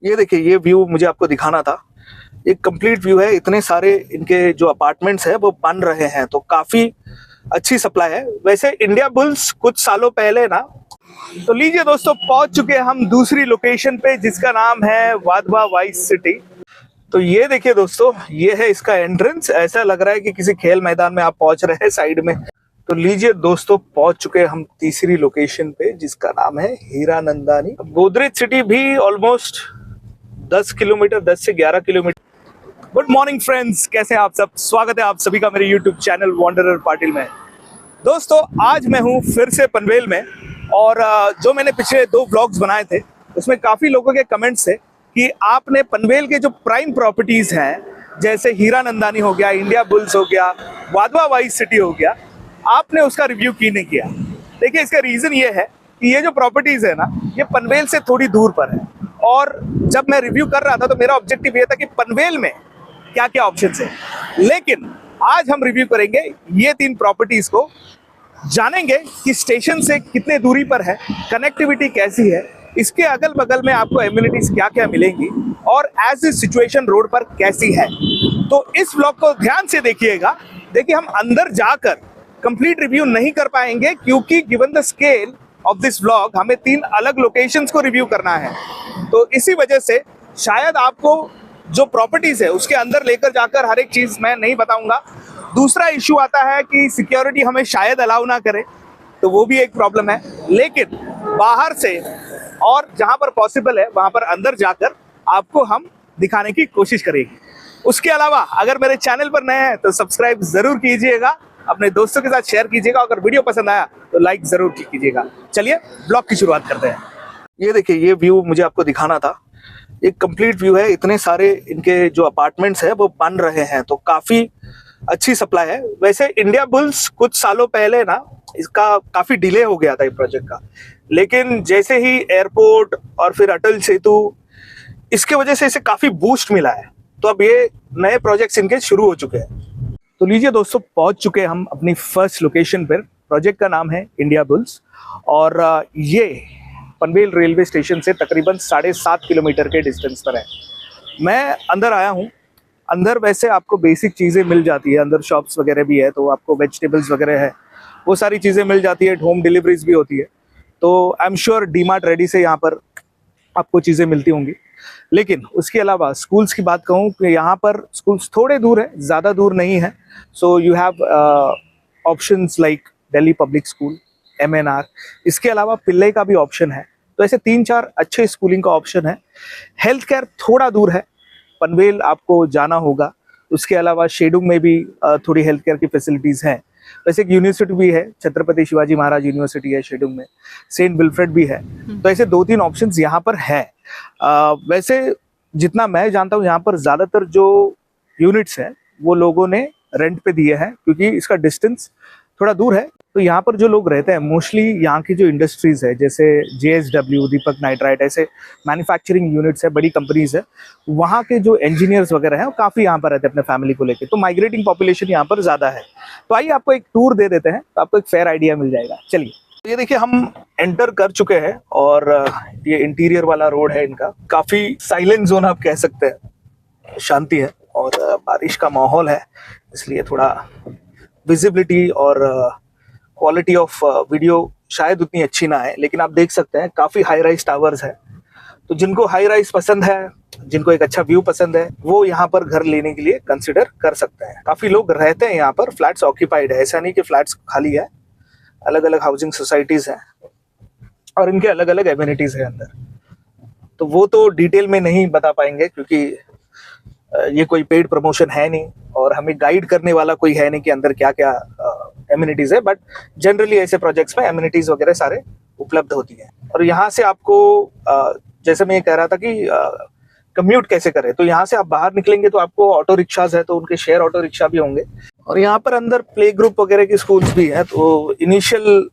ये देखिए, ये व्यू मुझे आपको दिखाना था। एक कंप्लीट व्यू है। इतने सारे इनके जो अपार्टमेंट्स हैं वो बन रहे हैं, तो काफी अच्छी सप्लाई है। वैसे इंडिया बुल्स कुछ सालों पहले ना, तो लीजिए दोस्तों, पहुंच चुके हैं हम दूसरी लोकेशन पे जिसका नाम है वाधवा वाइस सिटी। तो ये देखिए दोस्तों, ये है इसका एंट्रेंस। ऐसा लग रहा है कि किसी खेल मैदान में आप पहुंच रहे हैं साइड में। तो लीजिए दोस्तों, पहुंच चुके हैं हम तीसरी लोकेशन पे जिसका नाम है हीरानंदानी। गोदरेज सिटी भी ऑलमोस्ट 10 किलोमीटर, 10 से 11 किलोमीटर। गुड मॉर्निंग फ्रेंड्स, कैसे हैं आप सब? स्वागत है आप सभी का मेरे यूट्यूब चैनल वांडरर पाटिल में। दोस्तों, आज मैं हूं फिर से पनवेल में, और जो मैंने पिछले 2 व्लॉग्स बनाए थे उसमें काफ़ी लोगों के कमेंट्स थे कि आपने पनवेल के जो प्राइम प्रॉपर्टीज़ हैं, जैसे हीरानंदानी हो गया, इंडिया बुल्स हो गया, वाधवा वाइस सिटी हो गया, आपने उसका रिव्यू क्यों नहीं किया। देखिए, इसका रीज़न ये है कि ये जो प्रॉपर्टीज़ है ना, ये पनवेल से थोड़ी दूर पर है। और जब मैं रिव्यू कर रहा था तो मेरा ऑब्जेक्टिव ये था कि पनवेल में क्या क्या ऑप्शंस है। लेकिन आज हम रिव्यू करेंगे ये 3 प्रॉपर्टीज को, जानेंगे कि स्टेशन से कितने दूरी पर है, कनेक्टिविटी कैसी है, इसके अगल बगल में आपको एम्यूनिटीज क्या क्या मिलेंगी, और एज ए सिचुएशन रोड पर कैसी है। तो इस व्लॉग को ध्यान से देखिएगा। देखिए, हम अंदर जाकर कंप्लीट रिव्यू नहीं कर पाएंगे क्योंकि given the scale of this vlog हमें 3 अलग लोकेशंस को रिव्यू करना है। तो इसी वजह से शायद आपको जो प्रॉपर्टीज है उसके अंदर लेकर जाकर हर एक चीज मैं नहीं बताऊंगा। दूसरा इश्यू आता है कि सिक्योरिटी हमें शायद अलाउ ना करे, तो वो भी एक प्रॉब्लम है। लेकिन बाहर से और जहां पर पॉसिबल है वहां पर अंदर जाकर आपको हम दिखाने की कोशिश करेंगे। उसके अलावा अगर मेरे चैनल पर नए हैं तो सब्सक्राइब जरूर कीजिएगा, अपने दोस्तों के साथ शेयर कीजिएगा, अगर वीडियो पसंद आया तो लाइक जरूर कीजिएगा। चलिए ब्लॉग की शुरुआत करते हैं। ये देखिए, ये व्यू मुझे आपको दिखाना था। एक कंप्लीट व्यू है। इतने सारे इनके जो अपार्टमेंट्स हैं वो बन रहे हैं, तो काफी अच्छी सप्लाई है। वैसे इंडिया बुल्स कुछ सालों पहले ना, इसका काफी डिले हो गया था ये प्रोजेक्ट का, लेकिन जैसे ही एयरपोर्ट और फिर अटल सेतु, इसके वजह से इसे काफी बूस्ट मिला है। तो अब ये नए प्रोजेक्ट्स इनके शुरू हो चुके हैं। तो लीजिए दोस्तों, पहुंच चुके हैं हम अपनी फर्स्ट लोकेशन पर। प्रोजेक्ट का नाम है इंडिया बुल्स, और ये पनवेल रेलवे स्टेशन से तकरीबन 7.5 किलोमीटर के डिस्टेंस पर है। मैं अंदर आया हूँ। अंदर वैसे आपको बेसिक चीज़ें मिल जाती है, अंदर शॉप्स वगैरह भी है, तो आपको वेजिटेबल्स वगैरह है, वो सारी चीज़ें मिल जाती है। होम डिलीवरीज भी होती है, तो I am sure DMart ready से यहाँ पर आपको चीज़ें मिलती होंगी। लेकिन उसके अलावा स्कूल्स की बात कहूँ कि यहाँ पर स्कूल्स थोड़े दूर है, ज़्यादा दूर नहीं है। So you have options like Delhi public school, MNR। इसके अलावा पिल्लई का भी ऑप्शन है। तो ऐसे 3-4 अच्छे स्कूलिंग का ऑप्शन है। हेल्थ केयर थोड़ा दूर है, पनवेल आपको जाना होगा। उसके अलावा शेडुंग में भी थोड़ी हेल्थ केयर की फैसिलिटीज़ हैं। वैसे एक यूनिवर्सिटी भी है, छत्रपति शिवाजी महाराज यूनिवर्सिटी है शेडुंग में, सेंट विल्फ्रेड भी है। तो ऐसे 2-3 ऑप्शंस यहाँ पर है। वैसे जितना मैं जानता हूँ यहाँ पर ज़्यादातर जो यूनिट्स हैं वो लोगों ने रेंट पे दिए हैं, क्योंकि इसका डिस्टेंस थोड़ा दूर है। तो यहाँ पर जो लोग रहते हैं मोस्टली यहाँ की जो इंडस्ट्रीज है, जैसे JSW, दीपक नाइट्राइट, ऐसे मैन्युफैक्चरिंग यूनिट्स है, बड़ी कंपनीज है, वहाँ के जो इंजीनियर्स वगैरह हैं वो काफ़ी यहाँ पर रहते हैं अपने फैमिली को लेके। तो माइग्रेटिंग पॉपुलेशन यहाँ पर ज़्यादा है। तो आइए आपको एक टूर दे देते हैं, तो आपको एक फेयर आइडिया मिल जाएगा। चलिए, ये देखिए, हम एंटर कर चुके हैं, और ये इंटीरियर वाला रोड है इनका। काफ़ी साइलेंट जोन आप कह सकते हैं, शांति है, और बारिश का माहौल है, इसलिए थोड़ा विजिबिलिटी और क्वालिटी ऑफ वीडियो शायद उतनी अच्छी ना है। लेकिन आप देख सकते हैं काफ़ी हाई राइज टावर्स है। तो जिनको हाई राइज पसंद है, जिनको एक अच्छा व्यू पसंद है, वो यहाँ पर घर लेने के लिए कंसिडर कर सकते हैं। काफ़ी लोग रहते हैं यहाँ पर, फ्लैट्स ऑक्यूपाइड है, ऐसा नहीं कि फ्लैट्स खाली है। अलग अलग हाउसिंग सोसाइटीज़ हैं और इनके अलग अलग एम्यूनिटीज़ है अंदर। तो वो तो डिटेल में नहीं बता पाएंगे क्योंकि ये कोई पेड प्रमोशन है नहीं, और हमें गाइड करने वाला कोई है नहीं कि अंदर क्या क्या एम्यूनिटीज है। बट जनरली ऐसे प्रोजेक्ट्स में एम्यूनिटीज वगैरह सारे उपलब्ध होती हैं। और यहाँ से आपको जैसे मैं ये कह रहा था कि कम्यूट कैसे करें, तो यहाँ से आप बाहर निकलेंगे तो आपको ऑटो रिक्शाज है, तो उनके शेयर ऑटो रिक्शा भी होंगे। और यहाँ पर अंदर प्ले ग्रुप वगैरह की स्कूल्स भी हैं, तो इनिशियल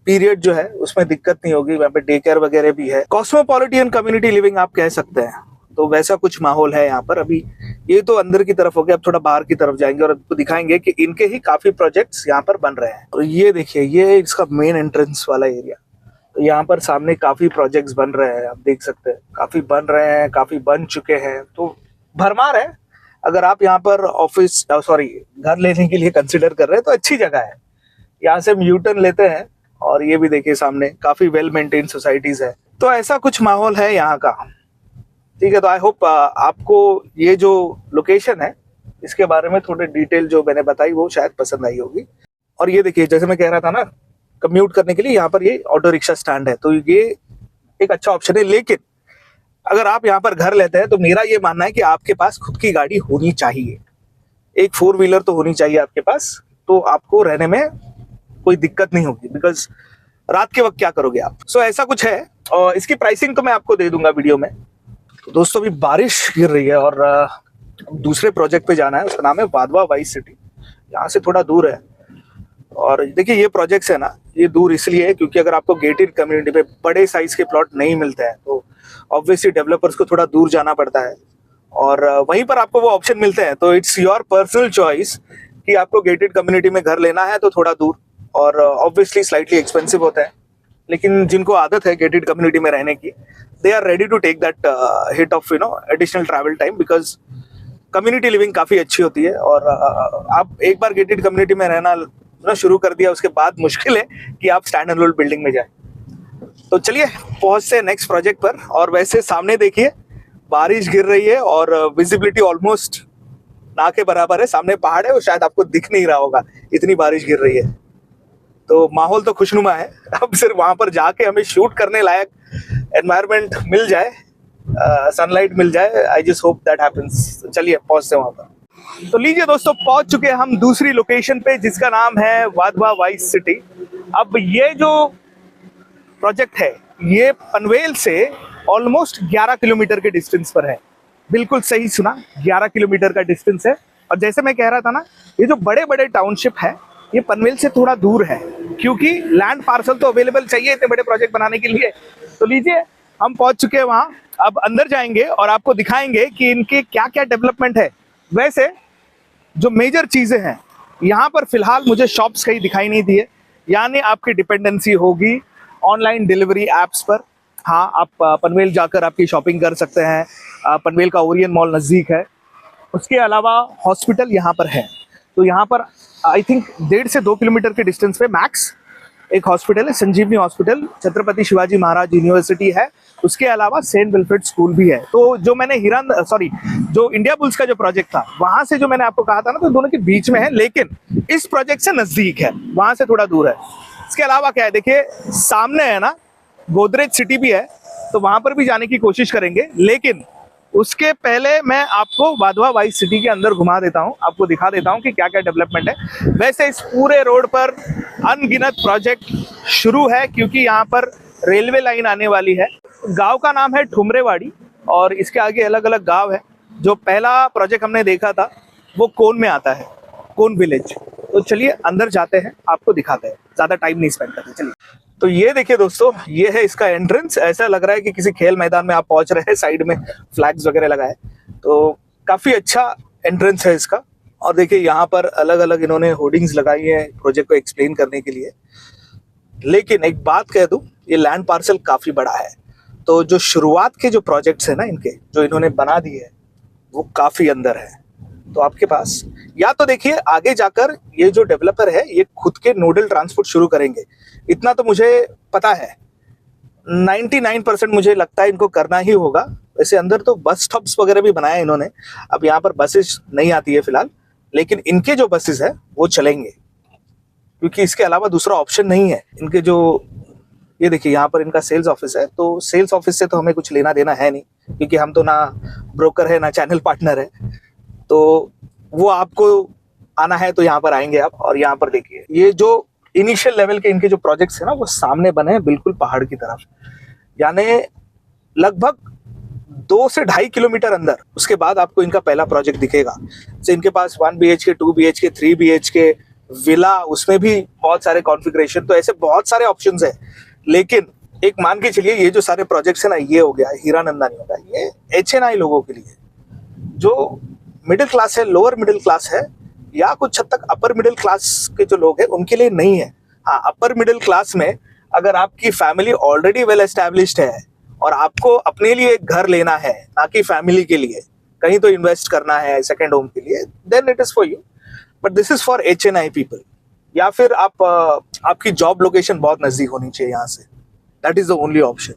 पीरियड जो है उसमें दिक्कत नहीं होगी। वहाँ पे डे केयर वगैरह भी है। कॉस्मोपॉलिटन कम्युनिटी लिविंग आप कह सकते हैं, तो वैसा कुछ माहौल है यहाँ पर। अभी ये तो अंदर की तरफ हो गया, अब थोड़ा बाहर की तरफ जाएंगे और आपको दिखाएंगे कि इनके ही काफी प्रोजेक्ट्स यहाँ पर बन रहे हैं। तो ये देखिए, ये इसका मेन एंट्रेंस वाला एरिया। तो यहाँ पर सामने काफी प्रोजेक्ट्स बन रहे हैं, आप देख सकते हैं, काफी बन रहे हैं, काफी बन चुके हैं, तो भरमार है। अगर आप यहाँ पर ऑफिस घर लेने के लिए कंसिडर कर रहे हैं तो अच्छी जगह है। यहाँ से हम यूटर्न लेते हैं और ये भी देखिए सामने काफी वेल मेंटेन सोसाइटीज है। तो ऐसा कुछ माहौल है यहाँ का। ठीक है, तो आई होप आपको ये जो लोकेशन है इसके बारे में थोड़े डिटेल जो मैंने बताई वो शायद पसंद आई होगी। और ये देखिए, जैसे मैं कह रहा था ना, कम्यूट करने के लिए यहाँ पर ये ऑटो रिक्शा स्टैंड है, तो ये एक अच्छा ऑप्शन है। लेकिन अगर आप यहाँ पर घर लेते हैं तो मेरा ये मानना है कि आपके पास खुद की गाड़ी होनी चाहिए, एक 4 व्हीलर तो होनी चाहिए आपके पास, तो आपको रहने में कोई दिक्कत नहीं होगी। बिकॉज रात के वक्त क्या करोगे आप। सो ऐसा कुछ है, और इसकी प्राइसिंग तो मैं आपको दे दूंगा वीडियो में। तो दोस्तों अभी बारिश गिर रही है और दूसरे प्रोजेक्ट पे जाना है, उसका नाम है वाधवा वाइस सिटी। यहाँ से थोड़ा दूर है। और देखिए ये प्रोजेक्ट्स है ना, ये दूर इसलिए है क्योंकि अगर आपको गेटेड कम्युनिटी पे बड़े साइज के प्लॉट नहीं मिलते हैं तो ऑब्वियसली डेवलपर्स को थोड़ा दूर जाना पड़ता है, और वहीं पर आपको वो ऑप्शन मिलते हैं। तो इट्स योर पर्सनल चॉइस कि आपको गेटेड कम्युनिटी में घर लेना है तो थोड़ा दूर, और ऑब्वियसली स्लाइटली एक्सपेंसिव होता है। लेकिन जिनको आदत है गेटेड कम्युनिटी में रहने की, they are ready to take that hit of additional travel time, because community living काफ़ी अच्छी होती है। और आप एक बार गेटेड कम्युनिटी में रहना शुरू कर दिया, उसके बाद मुश्किल है कि आप स्टैंड एंड लोन बिल्डिंग में जाएं। तो चलिए पहुंचते हैं नेक्स्ट प्रोजेक्ट पर। और वैसे सामने देखिए बारिश गिर रही है और विजिबिलिटी ऑलमोस्ट ना के बराबर है। सामने पहाड़ है, वो शायद आपको दिख नहीं रहा होगा, इतनी बारिश गिर रही है। तो माहौल तो खुशनुमा है। अब सिर्फ वहां पर जाके हमें शूट करने लायक एनवायरनमेंट मिल जाए, सनलाइट मिल जाए। I just hope that happens. चलिए पहुंचते हैं वहां पर। तो लीजिए दोस्तों, पहुंच चुके हैं हम दूसरी लोकेशन पे जिसका नाम है वाधवा वाइस सिटी। अब ये जो प्रोजेक्ट है ये पनवेल से ऑलमोस्ट 11 किलोमीटर के डिस्टेंस पर है। बिल्कुल सही सुना, 11 किलोमीटर का डिस्टेंस है। और जैसे मैं कह रहा था ना, ये जो बड़े बड़े टाउनशिप है ये पनवेल से थोड़ा दूर है, क्योंकि लैंड पार्सल तो अवेलेबल चाहिए इतने बड़े प्रोजेक्ट बनाने के लिए। तो लीजिए हम पहुंच चुके हैं वहां। अब अंदर जाएंगे और आपको दिखाएंगे कि इनके क्या क्या डेवलपमेंट है। वैसे जो मेजर चीजें हैं यहाँ पर फिलहाल मुझे शॉप्स कहीं दिखाई नहीं दिए, यानी आपकी डिपेंडेंसी होगी ऑनलाइन डिलीवरी एप्स पर। हाँ, आप पनवेल जाकर आपकी शॉपिंग कर सकते हैं। पनवेल का ओरियन मॉल नज़दीक है। उसके अलावा हॉस्पिटल यहाँ पर है। तो यहाँ पर आई थिंक 1.5 से 2 किलोमीटर के डिस्टेंस पे मैक्स एक हॉस्पिटल है, संजीवनी हॉस्पिटल। छत्रपति शिवाजी महाराज यूनिवर्सिटी है। उसके अलावा सेंट विल्फ्रेड स्कूल भी है। तो जो मैंने जो इंडिया बुल्स का जो प्रोजेक्ट था वहां से जो मैंने आपको कहा था ना, तो दोनों के बीच में है, लेकिन इस प्रोजेक्ट से नजदीक है, वहां से थोड़ा दूर है। इसके अलावा क्या है, देखिए सामने है ना गोदरेज सिटी भी है, तो वहां पर भी जाने की कोशिश करेंगे। लेकिन उसके पहले मैं आपको वाधवा वाइस सिटी के अंदर घुमा देता हूं, आपको दिखा देता हूं कि क्या क्या डेवलपमेंट है। वैसे इस पूरे रोड पर अनगिनत प्रोजेक्ट शुरू है, क्योंकि यहाँ पर रेलवे लाइन आने वाली है। गांव का नाम है ठुमरेवाड़ी और इसके आगे अलग अलग गांव है। जो पहला प्रोजेक्ट हमने देखा था वो कोन में आता है, कोन विलेज। तो चलिए अंदर जाते हैं, आपको दिखाते हैं, ज्यादा टाइम नहीं स्पेंड करते। चलिए, तो ये देखिए दोस्तों, ये है इसका एंट्रेंस। ऐसा लग रहा है कि किसी खेल मैदान में आप पहुंच रहे हैं। साइड में फ्लैग्स वगैरह लगाए, तो काफी अच्छा एंट्रेंस है इसका। और देखिए यहाँ पर अलग अलग इन्होंने होर्डिंग्स लगाई है प्रोजेक्ट को एक्सप्लेन करने के लिए। लेकिन एक बात कह दूं, ये लैंड पार्सल काफी बड़ा है। तो जो शुरुआत के जो प्रोजेक्ट्स है ना इनके, जो इन्होंने बना दिए है, वो काफी अंदर है। तो आपके पास या तो देखिए आगे जाकर ये जो डेवलपर है ये खुद के नोडल ट्रांसपोर्ट शुरू करेंगे, इतना तो मुझे पता है। 99% मुझे लगता है इनको करना ही होगा। वैसे अंदर तो बस स्टॉप्स वगैरह भी बनाए इन्होंने। अब यहाँ पर बसेस नहीं आती है फिलहाल, लेकिन इनके जो बसेस है वो चलेंगे, क्योंकि इसके अलावा दूसरा ऑप्शन नहीं है। इनके जो ये देखिए यहाँ पर इनका सेल्स ऑफिस है, तो सेल्स ऑफिस से तो हमें कुछ लेना देना है नहीं, क्योंकि हम तो ना ब्रोकर है ना चैनल पार्टनर है। तो वो आपको आना है तो यहाँ पर आएंगे आप। और यहाँ पर देखिए ये जो इनिशियल लेवल के इनके जो प्रोजेक्ट्स है ना, वो सामने बने हैं बिल्कुल पहाड़ की तरफ, यानी लगभग 2 से 2.5 किलोमीटर अंदर। उसके बाद आपको इनका पहला प्रोजेक्ट दिखेगा। तो इनके पास 1 BHK, 2 BHK, 3 BHK विला, उसमें भी बहुत सारे कॉन्फ़िगरेशन, तो ऐसे बहुत सारे ऑप्शंस है। लेकिन एक मान के चलिए ये जो सारे प्रोजेक्ट्स है ना, ये हो गया हीरानंदानी होगा, ये HNI लोगों के लिए, जो मिडिल क्लास है, लोअर मिडिल क्लास है, या कुछ हद तक अपर मिडिल क्लास के जो लोग हैं उनके लिए नहीं है। हाँ, अपर मिडिल क्लास में अगर आपकी फैमिली ऑलरेडी वेल एस्टैब्लिश्ड है और आपको अपने लिए एक घर लेना है, ना कि फैमिली के लिए, कहीं तो इन्वेस्ट करना है सेकंड होम के लिए, then it is for you. But this is for HNI people. या फिर आपकी जॉब लोकेशन बहुत नजदीक होनी चाहिए यहाँ से, that is the only option.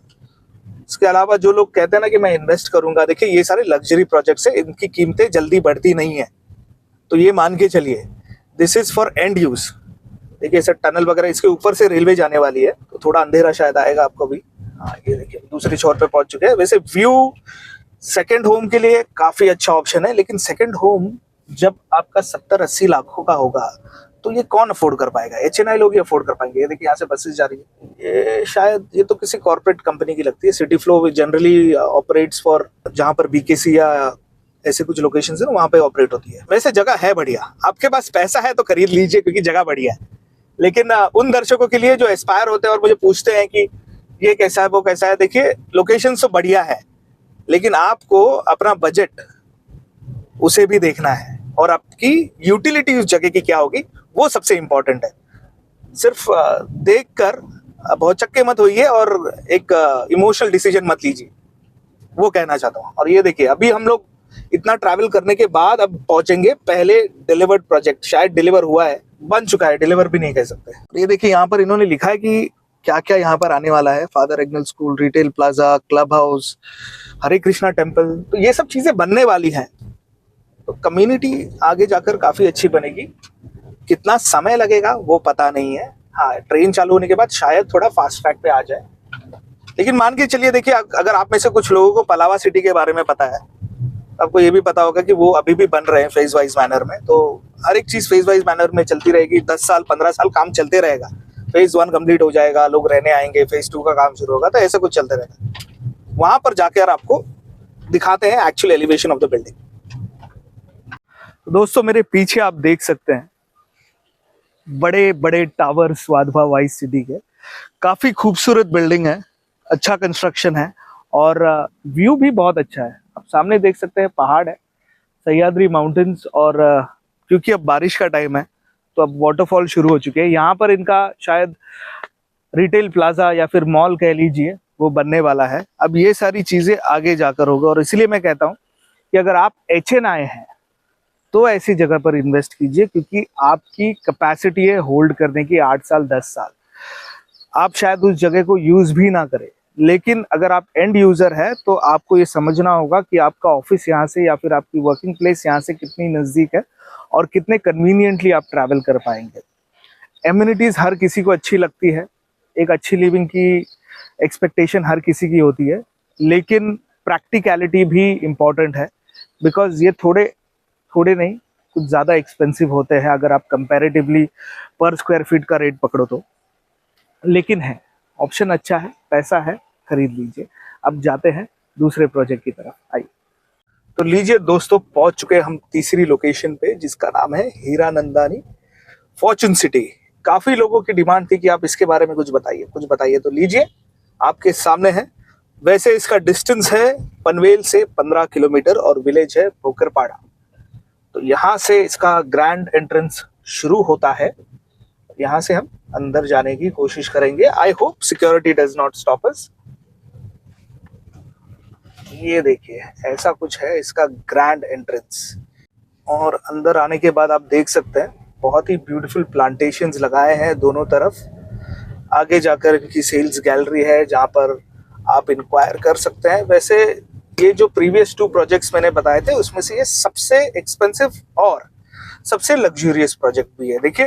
इसके अलावा जो लोग कहते हैं ना कि मैं इन्वेस्ट करूंगा, देखिए ये सारे लग्जरी प्रोजेक्ट्स है, इनकी कीमतें जल्दी बढ़ती नहीं है, तो ये मान के चलिए this is for and use. देखिए ऐसा टनल वगैरह, इसके ऊपर से रेलवे जाने वाली है, तो थोड़ा अंधेरा शायद आएगा आपको भी। हाँ ये देखिए दूसरे छोर पे पहुंच चुके हैं। वैसे व्यू सेकंड होम के लिए काफी अच्छा ऑप्शन है, लेकिन सेकंड होम जब आपका 70-80 लाखों का होगा तो ये कौन अफोर्ड कर पाएगा? HNI लोग ही अफोर्ड कर पाएंगे। ये देखिए यहाँ से बसेस जा रही है, ये शायद ये तो किसी कॉर्पोरेट कंपनी की लगती है। City flow generally operates for जहाँ पर BKC या ऐसे कुछ लोकेशंस है वहां पे ऑपरेट होती है। वैसे जगह है बढ़िया, आपके पास पैसा है तो खरीद लीजिए क्योंकि जगह बढ़िया है। लेकिन उन दर्शकों के लिए जो एस्पायर होते हैं और मुझे पूछते हैं कि ये कैसा है वो कैसा है, देखिए लोकेशन तो बढ़िया है, लेकिन आपको अपना बजट उसे भी देखना है और आपकी यूटिलिटी उस जगह की क्या होगी वो सबसे इंपॉर्टेंट है। सिर्फ देखकर बहुत चक्के मत होइए और एक इमोशनल डिसीजन मत लीजिए, वो कहना चाहता हूँ। और ये देखिए अभी हम लोग इतना ट्रैवल करने के बाद अब पहुंचेंगे पहले डिलीवर्ड प्रोजेक्ट। शायद डिलीवर हुआ है, बन चुका है, डिलीवर भी नहीं कह सकते। ये देखिए यहाँ पर इन्होंने लिखा है कि क्या क्या यहाँ पर आने वाला है। Father Agnel school, retail plaza, club house, Hare Krishna temple, तो ये सब चीजें बनने वाली हैं। तो कम्युनिटी आगे जाकर काफी अच्छी बनेगी। कितना समय लगेगा वो पता नहीं है। हाँ ट्रेन चालू होने के बाद शायद थोड़ा फास्ट ट्रैक पे आ जाए, लेकिन मान के चलिए देखिए अगर आप में से कुछ लोगों को पलावा सिटी के बारे में पता है, आपको ये भी पता होगा कि वो अभी भी बन रहे हैं फेज वाइज मैनर में। तो हर एक चीज फेज वाइज मैनर में चलती रहेगी। 10 साल 15 साल काम चलते रहेगा। फेज 1 कंप्लीट हो जाएगा, लोग रहने आएंगे, फेज 2 का काम शुरू होगा, तो ऐसा कुछ चलते रहेगा। वहां पर जाकर आपको दिखाते हैं actual elevation of the building. तो दोस्तों मेरे पीछे आप देख सकते हैं बड़े बड़े टावर्स वाधवा वाइस सिटी के। काफी खूबसूरत बिल्डिंग है, अच्छा कंस्ट्रक्शन है और व्यू भी बहुत अच्छा है। आप सामने देख सकते हैं पहाड़ है, सह्याद्री माउंटेन्स, और क्योंकि अब बारिश का टाइम है तो अब वाटरफॉल शुरू हो चुके हैं। यहाँ पर इनका शायद रिटेल प्लाजा या फिर मॉल कह लीजिए वो बनने वाला है। अब ये सारी चीजें आगे जाकर होगा और इसीलिए मैं कहता हूँ कि अगर आप HNI हैं तो ऐसी जगह पर इन्वेस्ट कीजिए, क्योंकि आपकी कैपेसिटी है होल्ड करने की 8 साल 10 साल। आप शायद उस जगह को यूज भी ना करें, लेकिन अगर आप एंड यूजर है तो आपको ये समझना होगा कि आपका ऑफिस यहाँ से या फिर आपकी वर्किंग प्लेस यहाँ से कितनी नज़दीक है और कितने कन्वीनियंटली आप ट्रैवल कर पाएंगे। एम्यूनिटीज हर किसी को अच्छी लगती है, एक अच्छी लिविंग की एक्सपेक्टेशन हर किसी की होती है, लेकिन प्रैक्टिकलिटी भी इम्पॉर्टेंट है। बिकॉज ये थोड़े नहीं कुछ ज़्यादा एक्सपेंसिव होते हैं अगर आप कंपैरेटिवली पर स्क्वायर फीट का रेट पकड़ो तो। लेकिन है ऑप्शन अच्छा है, पैसा है, खरीद लीजिए। अब जाते हैं दूसरे प्रोजेक्ट की तरफ, आइए। तो लीजिए दोस्तों पहुंच चुके हैं हम तीसरी लोकेशन पे, जिसका नाम है हीरानंदानी फॉर्चून सिटी। काफी लोगों की डिमांड थी कि आप इसके बारे में कुछ बताइए, तो लीजिए आपके सामने है। वैसे इसका डिस्टेंस है पनवेल से 15 किलोमीटर और विलेज है भोकरपाड़ा। तो यहाँ से इसका ग्रैंड एंट्रेंस शुरू होता है। यहाँ से हम अंदर जाने की कोशिश करेंगे। I hope security does not stop us. ये देखिए ऐसा कुछ है इसका ग्रैंड एंट्रेंस, और अंदर आने के बाद आप देख सकते हैं बहुत ही ब्यूटीफुल प्लांटेशंस लगाए हैं दोनों तरफ। आगे जाकर इनकी सेल्स गैलरी है जहाँ पर आप इंक्वायर कर सकते हैं। वैसे ये जो प्रीवियस 2 प्रोजेक्ट्स मैंने बताए थे उसमें से ये सबसे एक्सपेंसिव और सबसे लग्जूरियस प्रोजेक्ट भी है। देखिए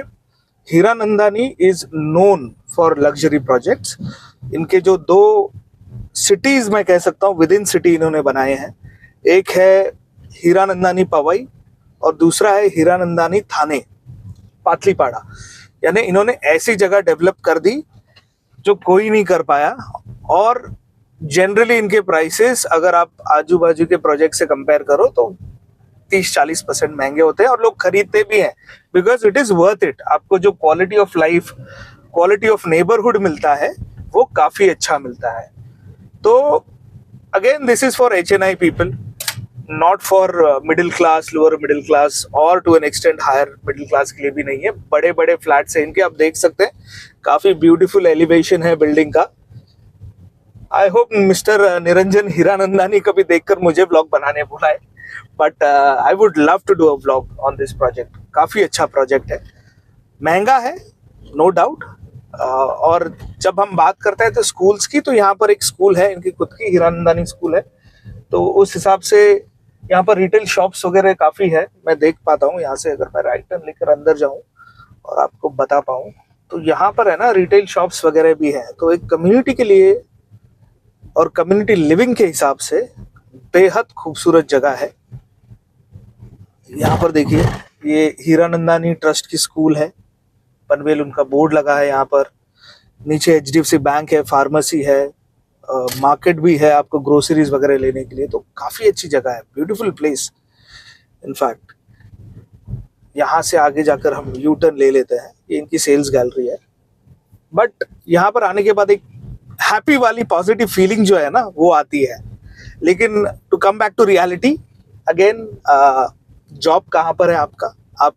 Hiranandani is known for luxury projects. इनके जो 2 सिटीज मैं कह सकता हूँ विद इन सिटी इन्होंने बनाए हैं, एक है हीरानंदानी पवई और दूसरा है हीरानंदानी थाने पातलीपाड़ा। यानी इन्होंने ऐसी जगह डेवलप कर दी जो कोई नहीं कर पाया। और जनरली इनके प्राइसेस अगर आप आजू बाजू के प्रोजेक्ट से कंपेयर करो तो 30-40% महंगे होते हैं, और लोग खरीदते भी हैं because it is worth it. आपको जो quality of life, quality of neighbourhood मिलता है वो काफी अच्छा मिलता है। तो again this is for HNI people. Not for middle class, lower middle class और to an extent higher middle class के लिए भी नहीं है। बड़े बड़े फ्लैट्स हैं इनके, आप देख सकते हैं। काफी ब्यूटीफुल एलिवेशन है बिल्डिंग का। I hope mister Niranjan Hiranandani कभी देखकर मुझे ब्लॉग बनाने बुलाए, but I would love to do a blog on this project. काफी अच्छा प्रोजेक्ट है, महंगा है नो डाउट। और जब हम बात करते हैं तो स्कूल्स की, तो यहाँ पर एक स्कूल है इनकी खुद की, हीरानंदानी स्कूल है। तो उस हिसाब से यहाँ पर रिटेल शॉप्स वगैरह काफी है, मैं देख पाता हूँ यहाँ से। अगर मैं राइट टर्न लेकर अंदर जाऊँ और आपको बता पाऊँ, तो यहाँ पर है ना रिटेल शॉप्स वगैरह भी है। तो एक कम्युनिटी के लिए और कम्युनिटी लिविंग के हिसाब से बेहद खूबसूरत जगह है। यहाँ पर देखिए, ये हीरानंदानी ट्रस्ट की स्कूल है, पनवेल उनका बोर्ड लगा है यहाँ पर। नीचे HDFC बैंक है, फार्मेसी है, मार्केट भी है आपको ग्रोसरीज वगैरह लेने के लिए। तो काफी अच्छी जगह है, ब्यूटीफुल प्लेस। इनफैक्ट यहाँ से आगे जाकर हम यू टर्न ले लेते हैं, ये इनकी सेल्स गैलरी है। बट यहाँ पर आने के बाद एक हैप्पी वाली पॉजिटिव फीलिंग जो है ना वो आती है। लेकिन to come back to reality again, job कहाँ पर है आपका, आप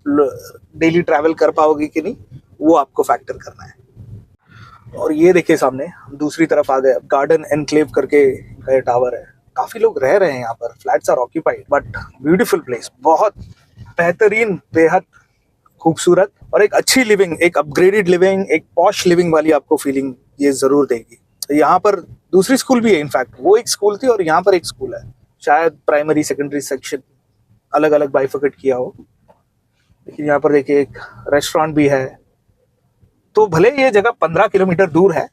डेली ट्रैवल कर पाओगे कि नहीं, वो आपको फैक्टर करना है। और ये देखिए सामने हम दूसरी तरफ आ गए, गार्डन एनक्लेव करके इनका टावर है। काफी लोग रह रहे हैं यहाँ पर, flats are occupied, but beautiful place, बहुत बेहतरीन, बेहद खूबसूरत और एक अच्छी लिविंग, एक अपग्रेडेड लिविंग, एक पॉश लिविंग वाली आपको फीलिंग ये जरूर देगी। यहाँ पर दूसरी स्कूल भी है, इनफैक्ट वो एक स्कूल थी और यहाँ पर एक स्कूल है, शायद प्राइमरी सेकेंडरी सेक्शन अलग अलग बाइफरकेट किया हो। लेकिन यहाँ पर देखिए एक रेस्टोरेंट भी है। तो भले ये जगह 15 किलोमीटर दूर है,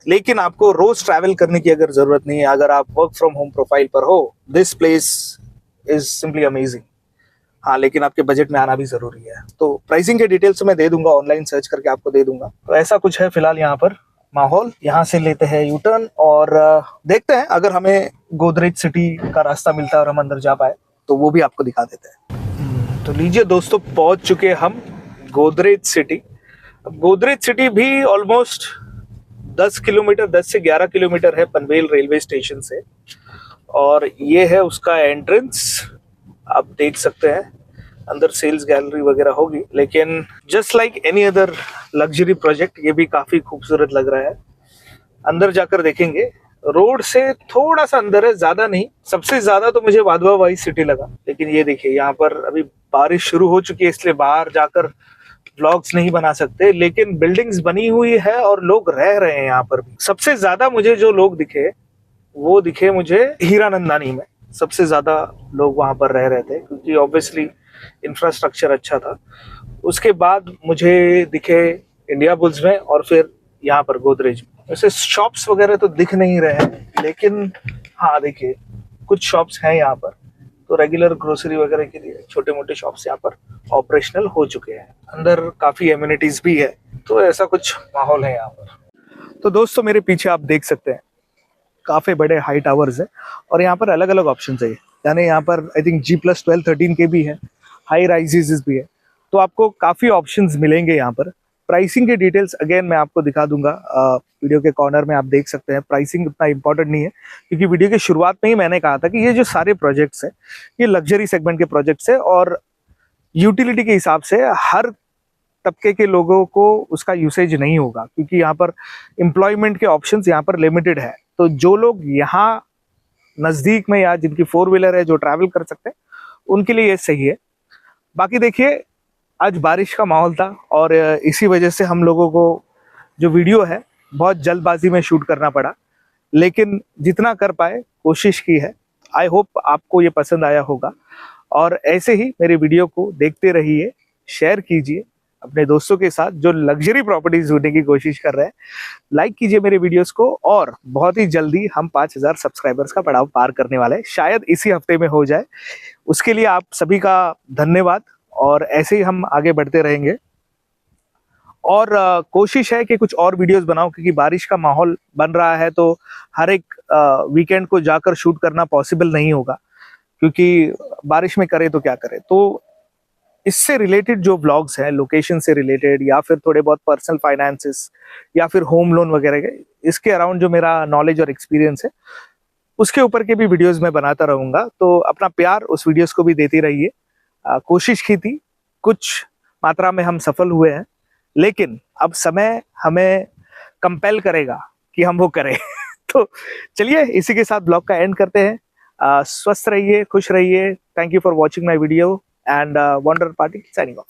लेकिन आपको रोज ट्रैवल करने की अगर जरूरत नहीं है, अगर आप वर्क फ्रॉम होम प्रोफाइल पर हो, this place is simply amazing. हाँ, लेकिन आपके बजट में आना भी जरूरी है। तो प्राइसिंग के डिटेल्स मैं दे दूंगा, ऑनलाइन सर्च करके आपको दे दूंगा। तो ऐसा कुछ है फिलहाल यहाँ पर माहौल। यहाँ से लेते हैं यू टर्न और देखते हैं अगर हमें गोदरेज सिटी का रास्ता मिलता है और हम अंदर जा पाए तो वो भी आपको दिखा देते हैं। तो लीजिए दोस्तों, पहुंच चुके हम गोदरेज सिटी। गोदरेज सिटी भी ऑलमोस्ट 10 किलोमीटर, 10 से 11 किलोमीटर है पनवेल रेलवे स्टेशन से। और ये है उसका एंट्रेंस, आप देख सकते हैं। अंदर सेल्स गैलरी वगैरह होगी, लेकिन just like any other luxury project ये भी काफी खूबसूरत लग रहा है। अंदर जाकर देखेंगे, रोड से थोड़ा सा अंदर है, ज्यादा नहीं। सबसे ज्यादा तो मुझे वाधवा वाइज सिटी लगा। लेकिन ये देखिए, यहाँ पर अभी बारिश शुरू हो चुकी है, इसलिए बाहर जाकर व्लॉग्स नहीं बना सकते, लेकिन बिल्डिंग्स बनी हुई है और लोग रह रहे हैं यहाँ पर भी। सबसे ज्यादा मुझे जो लोग दिखे वो दिखे मुझे हीरानंदानी में, सबसे ज्यादा लोग वहां पर रह रहे थे, क्योंकि ऑब्वियसली इंफ्रास्ट्रक्चर अच्छा था। उसके बाद मुझे दिखे इंडिया बुल्स में और फिर यहाँ पर गोदरेज में। वैसे शॉप्स वगैरह तो दिख नहीं रहे हैं, लेकिन हाँ देखिए कुछ शॉप्स हैं यहाँ पर। तो रेगुलर ग्रोसरी वगैरह के लिए छोटे मोटे शॉप्स यहाँ पर ऑपरेशनल हो चुके हैं। अंदर काफी एमिनिटीज भी है, तो ऐसा कुछ माहौल है यहाँ पर। तो दोस्तों मेरे पीछे आप देख सकते हैं काफी बड़े हाई टावर्स है और यहाँ पर अलग अलग ऑप्शन है। यानी यहाँ पर आई थिंक G+12 13 के भी है, हाई राइजेस भी है। तो आपको काफी ऑप्शंस मिलेंगे यहाँ पर। प्राइसिंग के डिटेल्स अगेन मैं आपको दिखा दूंगा, वीडियो के कॉर्नर में आप देख सकते हैं। प्राइसिंग उतना इंपॉर्टेंट नहीं है, क्योंकि वीडियो की शुरुआत में ही मैंने कहा था कि ये जो सारे प्रोजेक्ट्स हैं ये लग्जरी सेगमेंट के प्रोजेक्ट्स है और यूटिलिटी के हिसाब से हर तबके के लोगों को उसका यूसेज नहीं होगा, क्योंकि यहाँ पर एम्प्लॉयमेंट के ऑप्शंस यहाँ पर लिमिटेड है। तो जो लोग यहाँ नज़दीक में या जिनकी 4 व्हीलर है, जो ट्रैवल कर सकते हैं, उनके लिए ये सही है। बाकी देखिए, आज बारिश का माहौल था और इसी वजह से हम लोगों को जो वीडियो है बहुत जल्दबाजी में शूट करना पड़ा, लेकिन जितना कर पाए कोशिश की है। आई होप आपको ये पसंद आया होगा और ऐसे ही मेरे वीडियो को देखते रहिए, शेयर कीजिए अपने दोस्तों के साथ जो लग्जरी प्रॉपर्टीज ढूंढने की कोशिश कर रहे हैं। लाइक कीजिए मेरे वीडियोस को और बहुत ही जल्दी हम 5000 सब्सक्राइबर्स का पड़ाव पार करने वाले हैं, शायद इसी हफ्ते में हो जाए। उसके लिए आप सभी का धन्यवाद और ऐसे ही हम आगे बढ़ते रहेंगे। और कोशिश है कि कुछ और वीडियोस बनाऊं, क्योंकि बारिश का माहौल बन रहा है तो हर एक वीकेंड को जाकर शूट करना पॉसिबल नहीं होगा, क्योंकि बारिश में करे तो क्या करे। तो इससे रिलेटेड जो ब्लॉग्स हैं, लोकेशन से रिलेटेड या फिर थोड़े बहुत पर्सनल फाइनेंसेस या फिर होम लोन वगैरह के, इसके अराउंड जो मेरा नॉलेज और एक्सपीरियंस है उसके ऊपर के भी वीडियोस मैं बनाता रहूंगा। तो अपना प्यार उस वीडियोस को भी देते रहिए। कोशिश की थी, कुछ मात्रा में हम सफल हुए हैं, लेकिन अब समय हमें कंपेल करेगा कि हम वो करें। तो चलिए इसी के साथ ब्लॉग का एंड करते हैं। स्वस्थ रहिए, खुश रहिए। Thank you for watching my video and wonder party signing off.